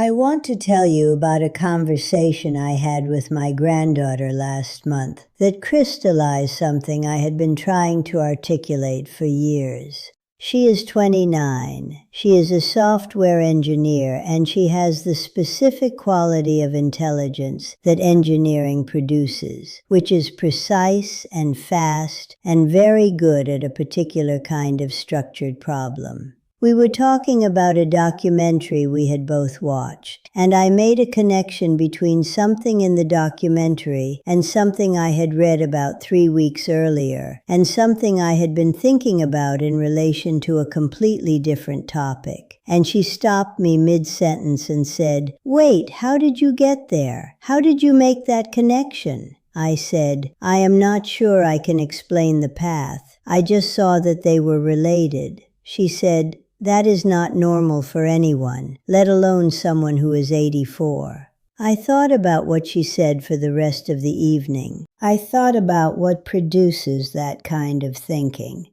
I want to tell you about a conversation I had with my granddaughter last month that crystallized something I had been trying to articulate for years. She is 29. She is a software engineer, and she has the specific quality of intelligence that engineering produces, which is precise and fast and very good at a particular kind of structured problem. We were talking about a documentary we had both watched, and I made a connection between something in the documentary and something I had read about 3 weeks earlier, and something I had been thinking about in relation to a completely different topic. And she stopped me mid-sentence and said, "Wait, how did you get there? How did you make that connection?" I said, "I am not sure I can explain the path. I just saw that they were related." She said, "That is not normal for anyone, let alone someone who is 84. I thought about what she said for the rest of the evening. I thought about what produces that kind of thinking,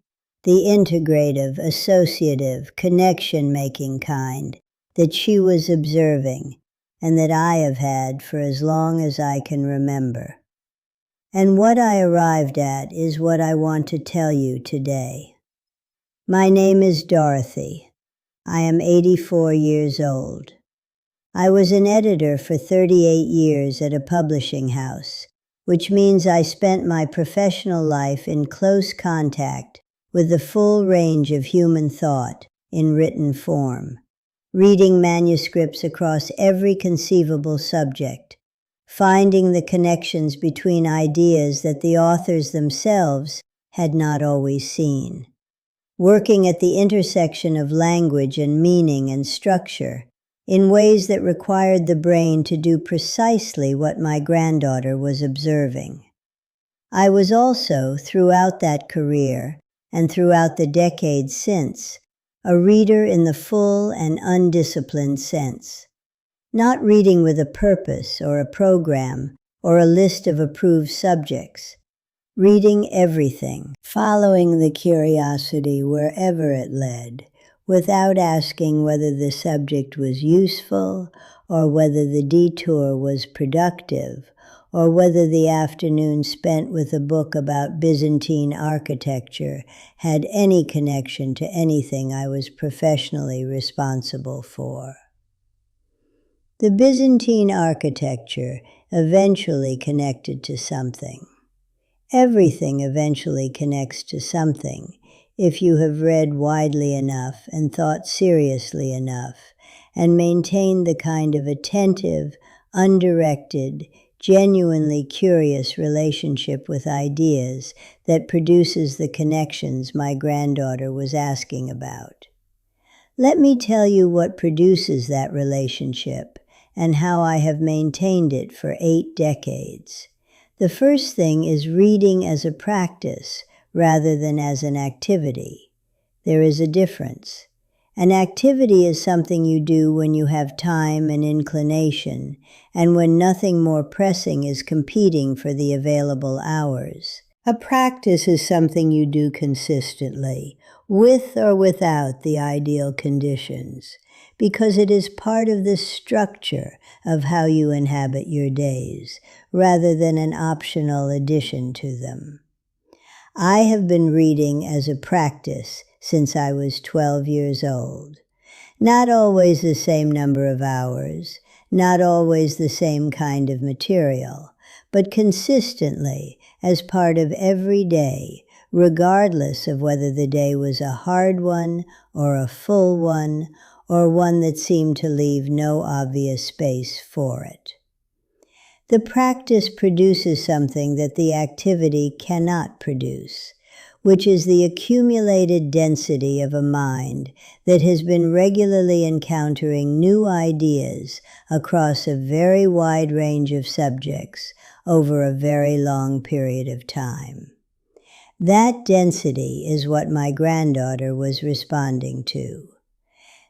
the integrative, associative, connection-making kind that she was observing and that I have had for as long as I can remember. And what I arrived at is what I want to tell you today. My name is Dorothy. I am 84 years old. I was an editor for 38 years at a publishing house, which means I spent my professional life in close contact with the full range of human thought in written form, reading manuscripts across every conceivable subject, finding the connections between ideas that the authors themselves had not always seen, working at the intersection of language and meaning and structure in ways that required the brain to do precisely what my granddaughter was observing. I was also, throughout that career and throughout the decades since, a reader in the full and undisciplined sense, not reading with a purpose or a program or a list of approved subjects, reading everything, following the curiosity wherever it led, without asking whether the subject was useful or whether the detour was productive or whether the afternoon spent with a book about Byzantine architecture had any connection to anything I was professionally responsible for. The Byzantine architecture eventually connected to something. Everything eventually connects to something if you have read widely enough and thought seriously enough and maintained the kind of attentive, undirected, genuinely curious relationship with ideas that produces the connections my granddaughter was asking about. Let me tell you what produces that relationship and how I have maintained it for 8 decades. The first thing is reading as a practice rather than as an activity. There is a difference. An activity is something you do when you have time and inclination, and when nothing more pressing is competing for the available hours. A practice is something you do consistently, with or without the ideal conditions, because it is part of the structure of how you inhabit your days, rather than an optional addition to them. I have been reading as a practice since I was 12 years old. Not always the same number of hours, not always the same kind of material, but consistently as part of every day, regardless of whether the day was a hard one or a full one, or one that seemed to leave no obvious space for it. The practice produces something that the activity cannot produce, which is the accumulated density of a mind that has been regularly encountering new ideas across a very wide range of subjects over a very long period of time. That density is what my granddaughter was responding to.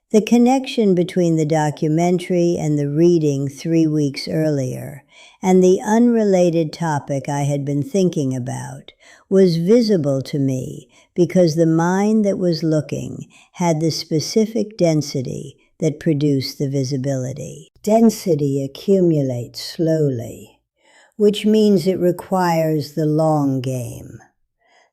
The connection between the documentary and the reading 3 weeks earlier, and the unrelated topic I had been thinking about, was visible to me because the mind that was looking had the specific density that produce the visibility. Density accumulates slowly, which means it requires the long game.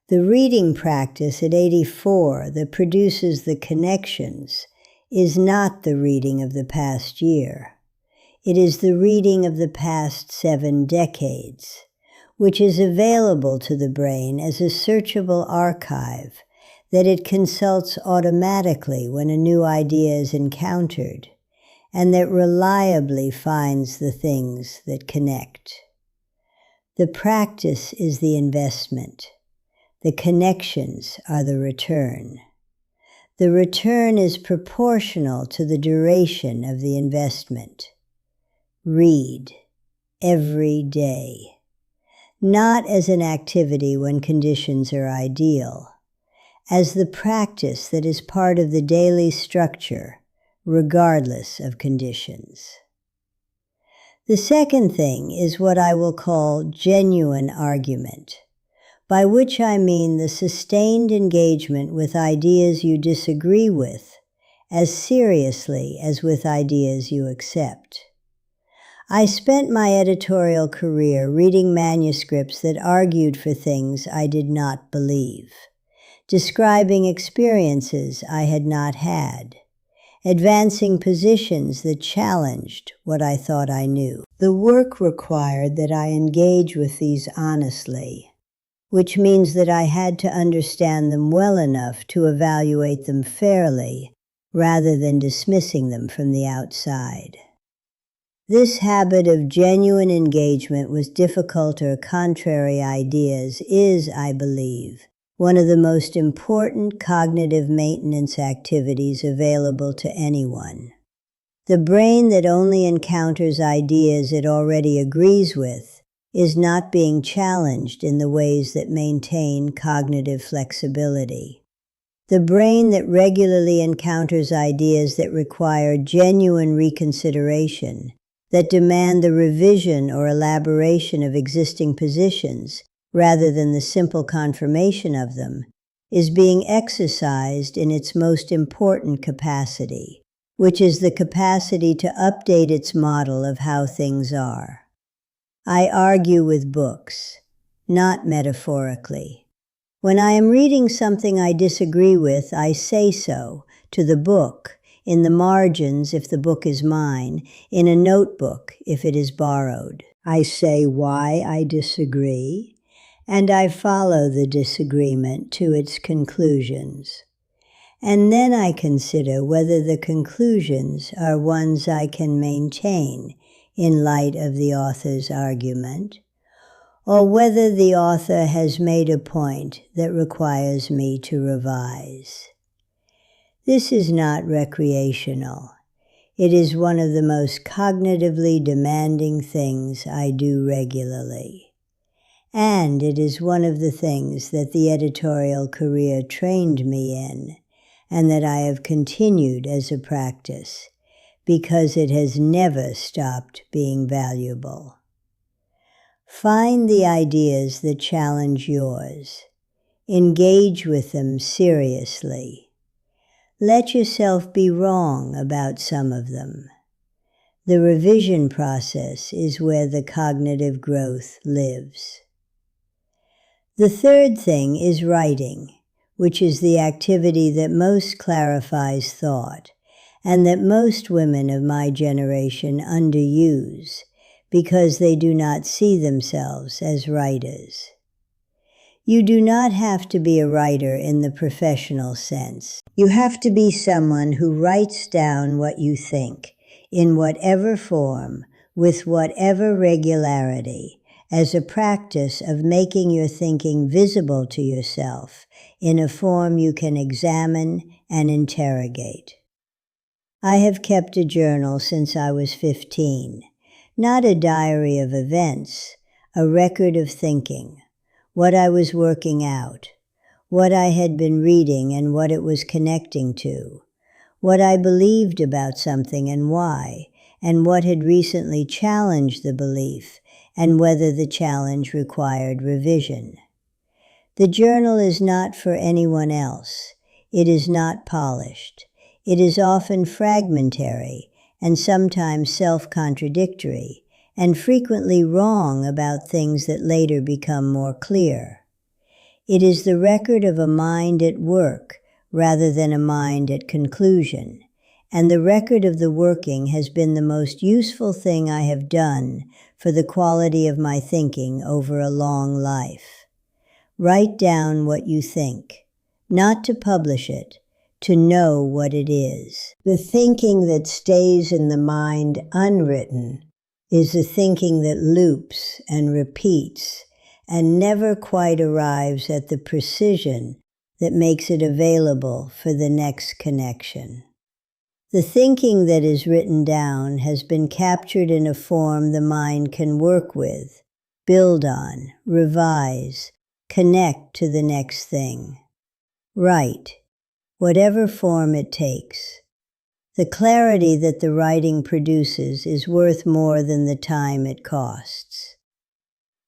The reading practice at 84 that produces the connections is not the reading of the past year. It is the reading of the past 7 decades, which is available to the brain as a searchable archive that it consults automatically when a new idea is encountered, and that reliably finds the things that connect. The practice is the investment. The connections are the return. The return is proportional to the duration of the investment. Read every day, not as an activity when conditions are ideal, as the practice that is part of the daily structure, regardless of conditions. The second thing is what I will call genuine argument, by which I mean the sustained engagement with ideas you disagree with as seriously as with ideas you accept. I spent my editorial career reading manuscripts that argued for things I did not believe, describing experiences I had not had, advancing positions that challenged what I thought I knew. The work required that I engage with these honestly, which means that I had to understand them well enough to evaluate them fairly, rather than dismissing them from the outside. This habit of genuine engagement with difficult or contrary ideas is, I believe, one of the most important cognitive maintenance activities available to anyone. The brain that only encounters ideas it already agrees with is not being challenged in the ways that maintain cognitive flexibility. The brain that regularly encounters ideas that require genuine reconsideration, that demand the revision or elaboration of existing positions rather than the simple confirmation of them, is being exercised in its most important capacity, which is the capacity to update its model of how things are. I argue with books, not metaphorically. When I am reading something I disagree with, I say so to the book, in the margins if the book is mine, in a notebook if it is borrowed. I say why I disagree, and I follow the disagreement to its conclusions. And then I consider whether the conclusions are ones I can maintain in light of the author's argument, or whether the author has made a point that requires me to revise. This is not recreational. It is one of the most cognitively demanding things I do regularly. And it is one of the things that the editorial career trained me in, and that I have continued as a practice, because it has never stopped being valuable. Find the ideas that challenge yours. Engage with them seriously. Let yourself be wrong about some of them. The revision process is where the cognitive growth lives. The third thing is writing, which is the activity that most clarifies thought, and that most women of my generation underuse, because they do not see themselves as writers. You do not have to be a writer in the professional sense. You have to be someone who writes down what you think, in whatever form, with whatever regularity, as a practice of making your thinking visible to yourself in a form you can examine and interrogate. I have kept a journal since I was 15, not a diary of events, a record of thinking, what I was working out, what I had been reading and what it was connecting to, what I believed about something and why, and what had recently challenged the belief, and whether the challenge required revision. The journal is not for anyone else. It is not polished. It is often fragmentary and sometimes self-contradictory, and frequently wrong about things that later become more clear. It is the record of a mind at work rather than a mind at conclusion, and the record of the working has been the most useful thing I have done for the quality of my thinking over a long life. Write down what you think, not to publish it, to know what it is. The thinking that stays in the mind unwritten is the thinking that loops and repeats and never quite arrives at the precision that makes it available for the next connection. The thinking that is written down has been captured in a form the mind can work with, build on, revise, connect to the next thing. Write, whatever form it takes. The clarity that the writing produces is worth more than the time it costs.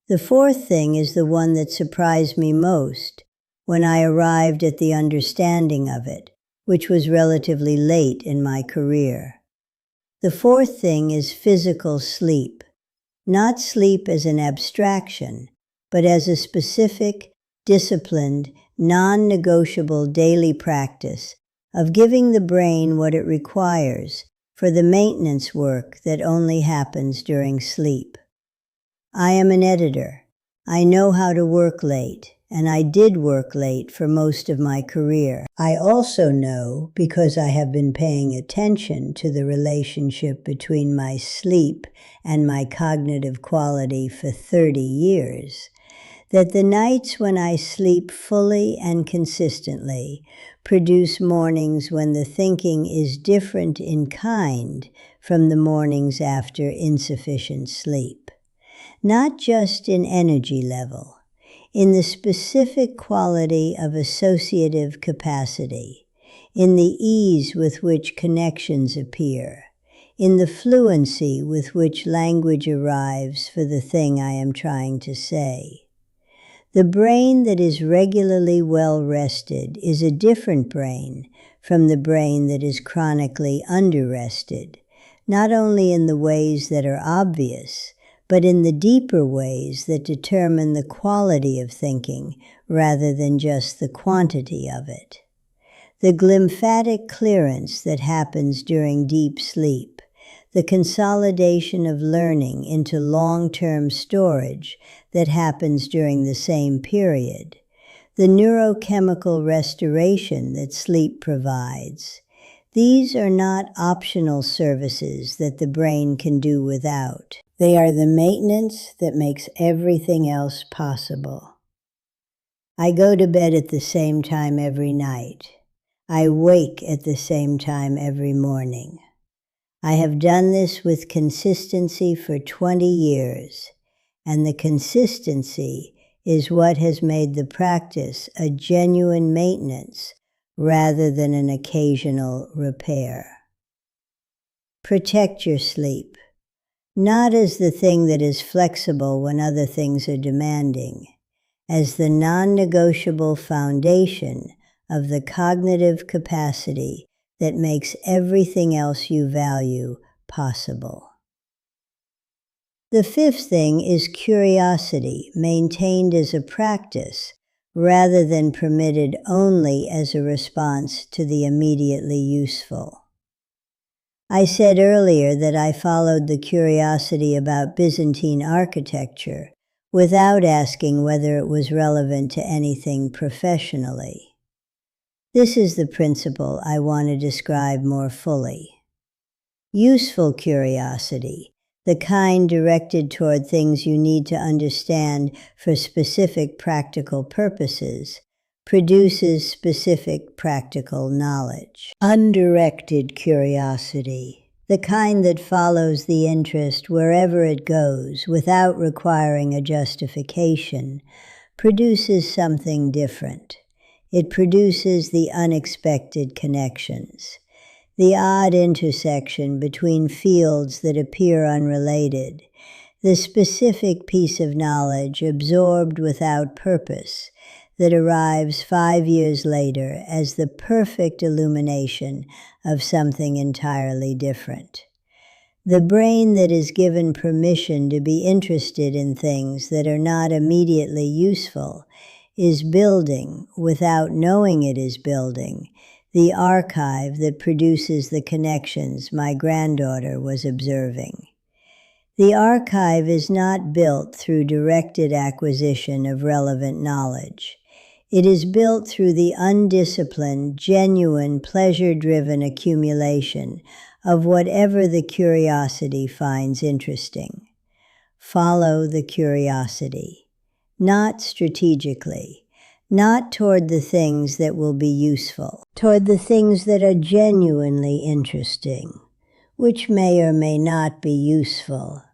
The fourth thing is the one that surprised me most when I arrived at the understanding of it, which was relatively late in my career. The fourth thing is physical sleep, not sleep as an abstraction, but as a specific, disciplined, non-negotiable daily practice of giving the brain what it requires for the maintenance work that only happens during sleep. I am an editor. I know how to work late, and I did work late for most of my career. I also know, because I have been paying attention to the relationship between my sleep and my cognitive quality for 30 years, that the nights when I sleep fully and consistently produce mornings when the thinking is different in kind from the mornings after insufficient sleep. Not just in energy level, in the specific quality of associative capacity, in the ease with which connections appear, in the fluency with which language arrives for the thing I am trying to say. The brain that is regularly well rested is a different brain from the brain that is chronically under-rested, not only in the ways that are obvious, but in the deeper ways that determine the quality of thinking rather than just the quantity of it. The glymphatic clearance that happens during deep sleep, the consolidation of learning into long-term storage that happens during the same period, the neurochemical restoration that sleep provides. These are not optional services that the brain can do without. They are the maintenance that makes everything else possible. I go to bed at the same time every night. I wake at the same time every morning. I have done this with consistency for 20 years, and the consistency is what has made the practice a genuine maintenance rather than an occasional repair. Protect your sleep, not as the thing that is flexible when other things are demanding, as the non-negotiable foundation of the cognitive capacity that makes everything else you value possible. The fifth thing is curiosity, maintained as a practice rather than permitted only as a response to the immediately useful. I said earlier that I followed the curiosity about Byzantine architecture without asking whether it was relevant to anything professionally. This is the principle I want to describe more fully. Useful curiosity, the kind directed toward things you need to understand for specific practical purposes, produces specific practical knowledge. Undirected curiosity, the kind that follows the interest wherever it goes without requiring a justification, produces something different. It produces the unexpected connections, the odd intersection between fields that appear unrelated, the specific piece of knowledge absorbed without purpose that arrives 5 years later as the perfect illumination of something entirely different. The brain that is given permission to be interested in things that are not immediately useful is building, without knowing it is building, the archive that produces the connections my granddaughter was observing. The archive is not built through directed acquisition of relevant knowledge. It is built through the undisciplined, genuine, pleasure-driven accumulation of whatever the curiosity finds interesting. Follow the curiosity, not strategically, not toward the things that will be useful, toward the things that are genuinely interesting, which may or may not be useful,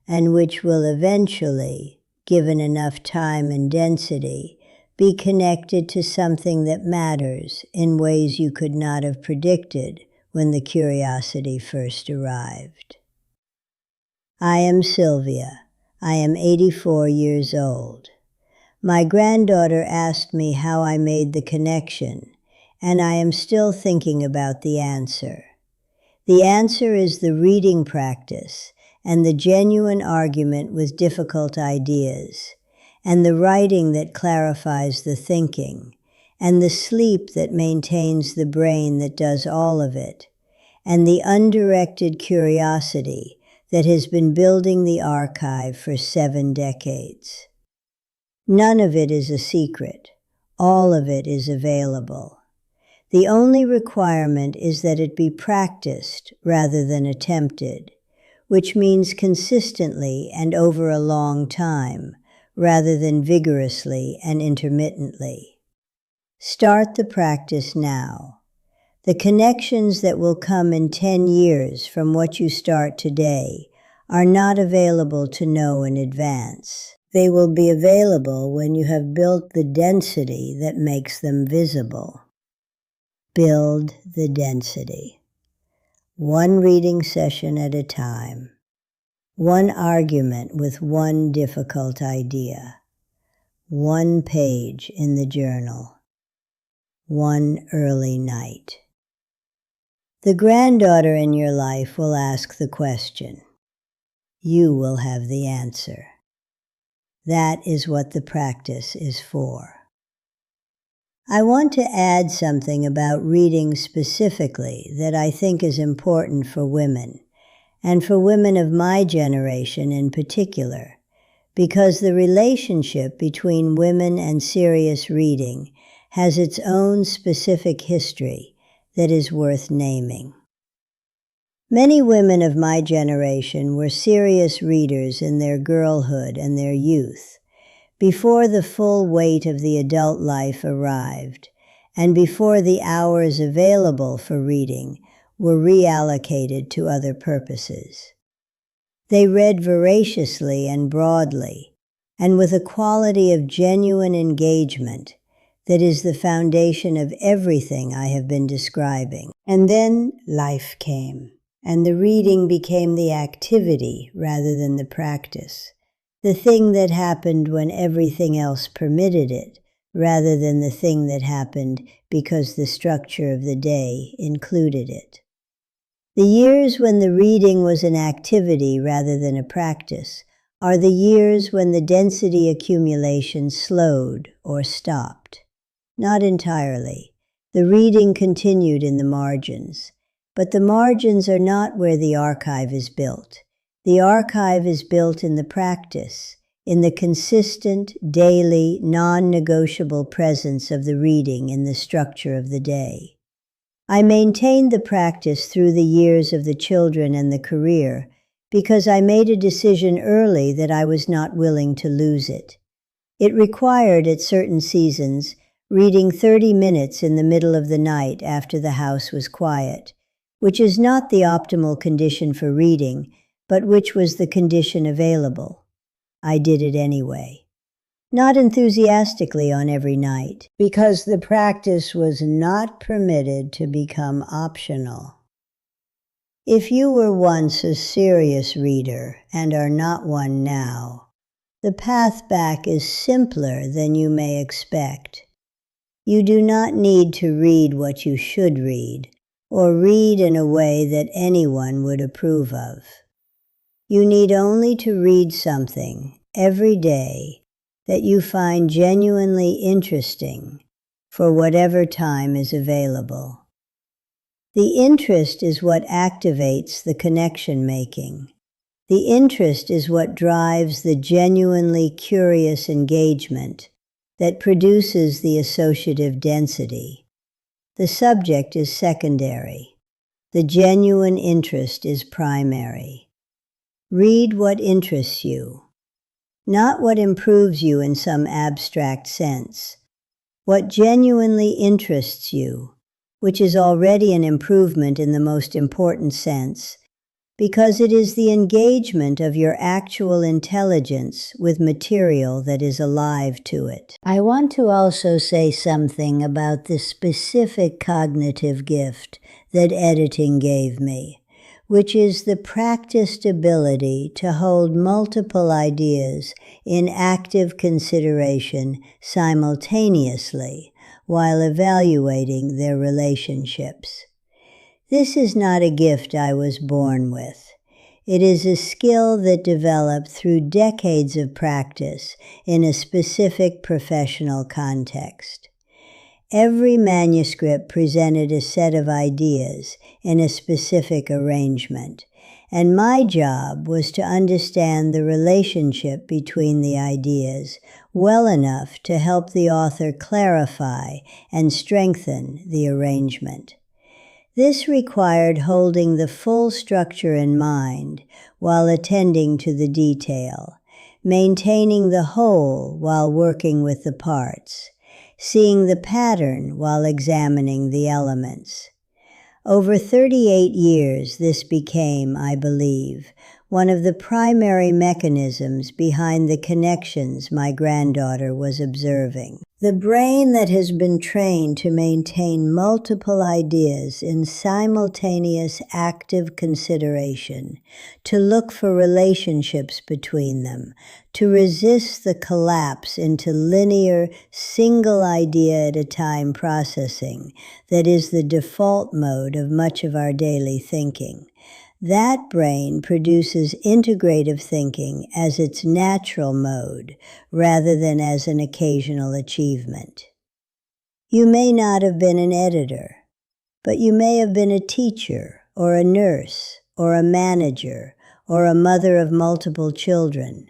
and which will eventually, given enough time and density, be connected to something that matters in ways you could not have predicted when the curiosity first arrived. I am Sylvia. I am 84 years old. My granddaughter asked me how I made the connection, and I am still thinking about the answer. The answer is the reading practice and the genuine argument with difficult ideas, and the writing that clarifies the thinking, and the sleep that maintains the brain that does all of it, and the undirected curiosity that has been building the archive for 7 decades. None of it is a secret. All of it is available. The only requirement is that it be practiced rather than attempted, which means consistently and over a long time, rather than vigorously and intermittently. Start the practice now. The connections that will come in 10 years from what you start today are not available to know in advance. They will be available when you have built the density that makes them visible. Build the density. One reading session at a time. One argument with one difficult idea. One page in the journal. One early night. The granddaughter in your life will ask the question. You will have the answer. That is what the practice is for. I want to add something about reading specifically that I think is important for women, and for women of my generation in particular, because the relationship between women and serious reading has its own specific history that is worth naming. Many women of my generation were serious readers in their girlhood and their youth, before the full weight of the adult life arrived, and before the hours available for reading were reallocated to other purposes. They read voraciously and broadly, and with a quality of genuine engagement that is the foundation of everything I have been describing. And then life came, and the reading became the activity rather than the practice, the thing that happened when everything else permitted it, rather than the thing that happened because the structure of the day included it. The years when the reading was an activity rather than a practice are the years when the density accumulation slowed or stopped. Not entirely. The reading continued in the margins, but the margins are not where the archive is built. The archive is built in the practice, in the consistent, daily, non-negotiable presence of the reading in the structure of the day. I maintained the practice through the years of the children and the career because I made a decision early that I was not willing to lose it. It required, at certain seasons, reading 30 minutes in the middle of the night after the house was quiet, which is not the optimal condition for reading, but which was the condition available. I did it anyway. Not enthusiastically on every night, because the practice was not permitted to become optional. If you were once a serious reader and are not one now, the path back is simpler than you may expect. You do not need to read what you should read, or read in a way that anyone would approve of. You need only to read something every day that you find genuinely interesting for whatever time is available. The interest is what activates the connection making. The interest is what drives the genuinely curious engagement that produces the associative density. The subject is secondary. The genuine interest is primary. Read what interests you, not what improves you in some abstract sense. What genuinely interests you, which is already an improvement in the most important sense, because it is the engagement of your actual intelligence with material that is alive to it. I want to also say something about the specific cognitive gift that editing gave me, which is the practiced ability to hold multiple ideas in active consideration simultaneously while evaluating their relationships. This is not a gift I was born with. It is a skill that developed through decades of practice in a specific professional context. Every manuscript presented a set of ideas in a specific arrangement, and my job was to understand the relationship between the ideas well enough to help the author clarify and strengthen the arrangement. This required holding the full structure in mind while attending to the detail, maintaining the whole while working with the parts, seeing the pattern while examining the elements. Over 38 years, this became, I believe, one of the primary mechanisms behind the connections my granddaughter was observing. The brain that has been trained to maintain multiple ideas in simultaneous active consideration, to look for relationships between them, to resist the collapse into linear, single idea at a time processing that is the default mode of much of our daily thinking. That brain produces integrative thinking as its natural mode, rather than as an occasional achievement. You may not have been an editor, but you may have been a teacher, or a nurse, or a manager, or a mother of multiple children,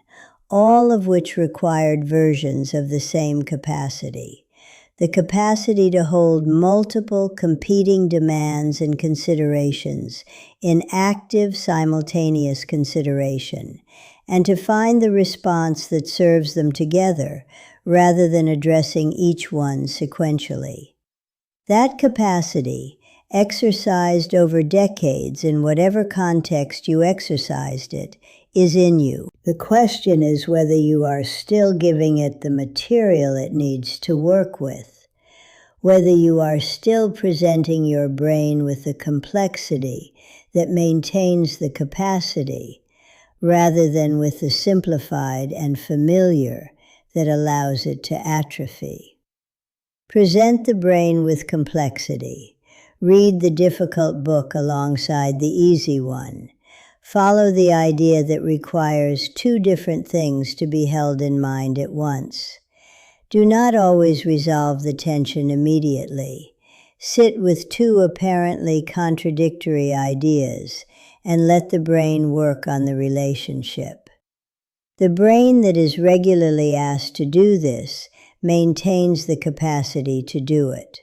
all of which required versions of the same capacity. The capacity to hold multiple competing demands and considerations in active simultaneous consideration, and to find the response that serves them together rather than addressing each one sequentially. That capacity, exercised over decades in whatever context you exercised it, is in you. The question is whether you are still giving it the material it needs to work with, whether you are still presenting your brain with the complexity that maintains the capacity, rather than with the simplified and familiar that allows it to atrophy. Present the brain with complexity. Read the difficult book alongside the easy one. Follow the idea that requires two different things to be held in mind at once. Do not always resolve the tension immediately. Sit with two apparently contradictory ideas and let the brain work on the relationship. The brain that is regularly asked to do this maintains the capacity to do it.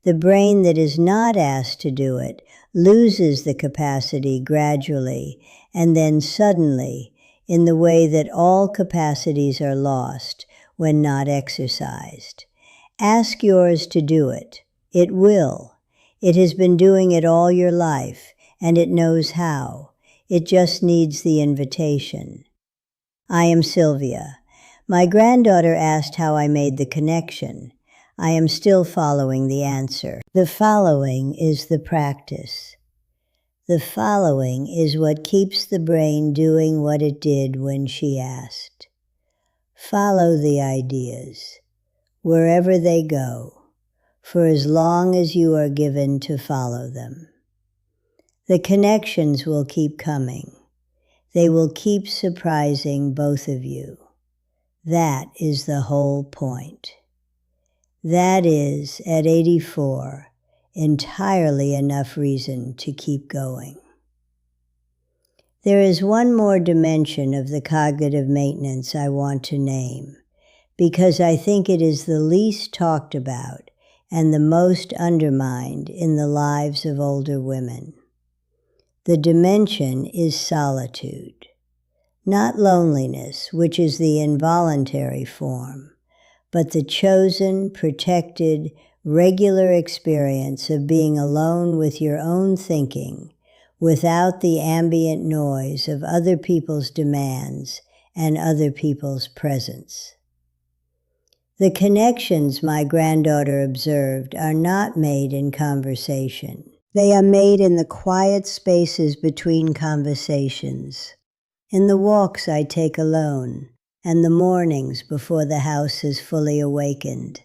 The brain that is not asked to do it loses the capacity gradually and then suddenly, in the way that all capacities are lost when not exercised. Ask yours to do it. It will. It has been doing it all your life, and it knows how. It just needs the invitation. I am Sylvia. My granddaughter asked how I made the connection. I am still following the answer. The following is the practice. The following is what keeps the brain doing what it did when she asked. Follow the ideas, wherever they go. for as long as you are given to follow them. The connections will keep coming. They will keep surprising both of you. That is the whole point. That is, at 84, entirely enough reason to keep going. There is one more dimension of the cognitive maintenance I want to name, because I think it is the least talked about and the most undermined in the lives of older women. The dimension is solitude. Not loneliness, which is the involuntary form, but the chosen, protected, regular experience of being alone with your own thinking, without the ambient noise of other people's demands and other people's presence. The connections my granddaughter observed are not made in conversation. They are made in the quiet spaces between conversations, in the walks I take alone, and the mornings before the house is fully awakened,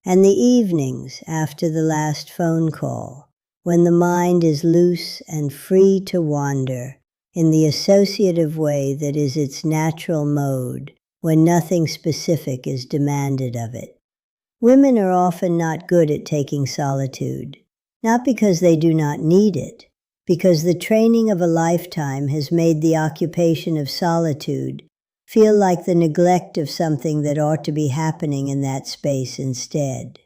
and the evenings after the last phone call, when the mind is loose and free to wander in the associative way that is its natural mode, when nothing specific is demanded of it. Women are often not good at taking solitude, not because they do not need it, because the training of a lifetime has made the occupation of solitude feel like the neglect of something that ought to be happening in that space instead.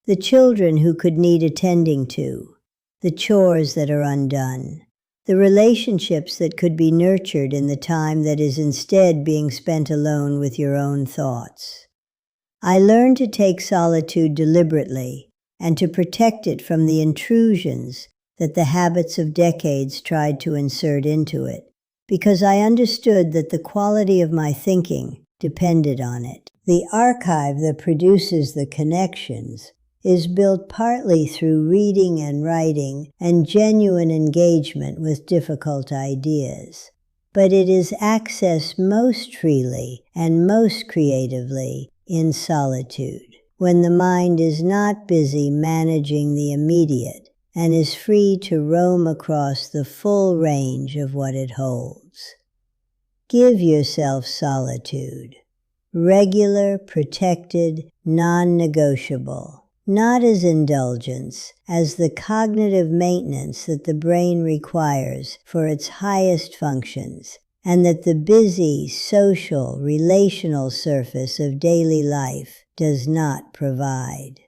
The children who could need attending to, the chores that are undone, the relationships that could be nurtured in the time that is instead being spent alone with your own thoughts. I learned to take solitude deliberately and to protect it from the intrusions that the habits of decades tried to insert into it, because I understood that the quality of my thinking depended on it. The archive that produces the connections is built partly through reading and writing and genuine engagement with difficult ideas, but it is accessed most freely and most creatively in solitude, when the mind is not busy managing the immediate and is free to roam across the full range of what it holds. Give yourself solitude, regular, protected, non-negotiable, not as indulgence, as the cognitive maintenance that the brain requires for its highest functions, and that the busy, social, relational surface of daily life does not provide.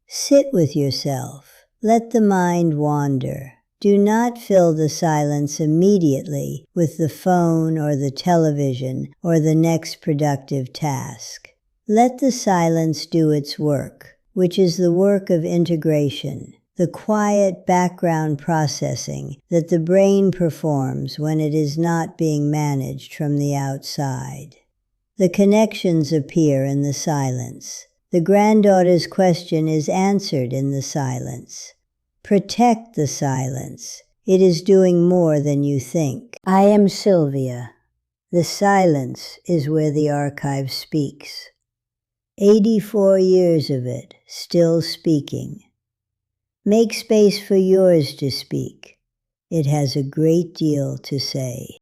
Sit with yourself. Let the mind wander. Do not fill the silence immediately with the phone or the television or the next productive task. Let the silence do its work, which is the work of integration, the quiet background processing that the brain performs when it is not being managed from the outside. The connections appear in the silence. The granddaughter's question is answered in the silence. Protect the silence. It is doing more than you think. I am Sylvia. The silence is where the archive speaks. 84 years of it, still speaking. Make space for yours to speak. It has a great deal to say.